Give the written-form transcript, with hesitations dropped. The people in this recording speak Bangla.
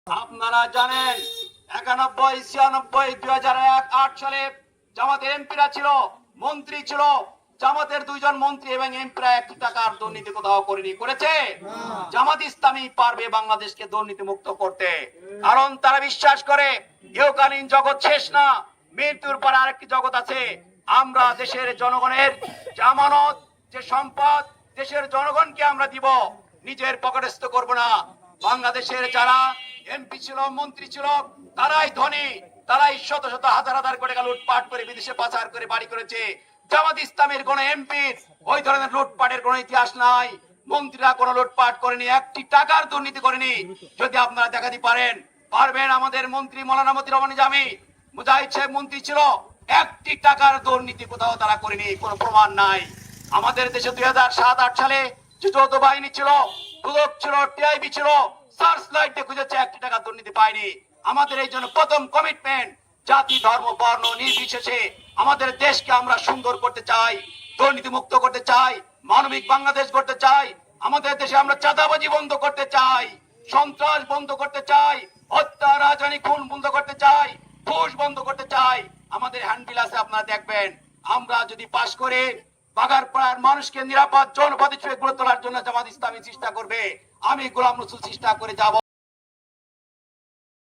আপনারা জানেন 91, 96, 2001, 8 সালে জামাতের এমপিরা ছিল, মন্ত্রী ছিল। জামাতের 2 জন মন্ত্রী এবং এমপিরা 1 টাকার দুর্নীতি কোথাও করেছে? জামাত ইসলামী পারবে বাংলাদেশকে দুর্নীতি মুক্ত করতে, কারণ তারা বিশ্বাস করে ইহকালীন জগৎ শেষ না, মৃত্যুর পর আরেকটি জগৎ আছে। আমরা দেশের জনগণের জামানত, যে সম্পদ দেশের জনগণকে আমরা দিব, নিজের পকেটস্থ করব না। বাংলাদেশের যারা এমপি ছিল, মন্ত্রী ছিল, তারাই ধনী, তারাই শত শত হাজার হাজার কোটি টাকা লুটপাট করে বিদেশে পাচার করে বাড়ি করেছে। জামাত ইসলামের কোন এমপির ওই ধরনের লুটপাটের কোন ইতিহাস নাই। মন্ত্রীরা কোন লুটপাট করেনি, 1 টাকার দুর্নীতি করেনি। যদি আপনারা দেখাতে পারবেন আমাদের মন্ত্রী মৌলানা মতিউর রহমান নিজামী, মুজাহিদ সাহেব মন্ত্রী ছিল, 1 টাকার দুর্নীতি কোথাও তারা করেনি, কোনো প্রমাণ নাই। আমাদের দেশে 2007-8 সালে যে যৌথ বাহিনী ছিল, দুদক ছিল, টিআইবি ছিল, সার্চ লাইটে খুঁজেছে, 1 টাকা দুর্নীতি পায়নি। আমাদের এই জন্য প্রথম কমিটমেন্ট, জাতি ধর্ম বর্ণ নির্বিশেষে আমাদের দেশকে আমরা সুন্দর করতে চাই, দুর্নীতি মুক্ত করতে চাই, মানবিক বাংলাদেশ করতে চাই। আমাদের দেশে আমরা চাঁদাবাজি বন্ধ করতে চাই, সন্ত্রাস বন্ধ করতে চাই, হত্যা রাজনীতি খুন বন্ধ করতে চাই, ঘুষ বন্ধ করতে চাই। আমাদের হ্যান্ডবিল আছে, আপনারা দেখবেন। আমরা যদি পাশ করে বাগারপাড়ার মানুষকে নিরাপদ জনপদ হিসেবে গড়ে তোলার জন্য জামাত ইসলামী চেষ্টা করবে। আমি গোলাম রসুল চেষ্টা করে যাব।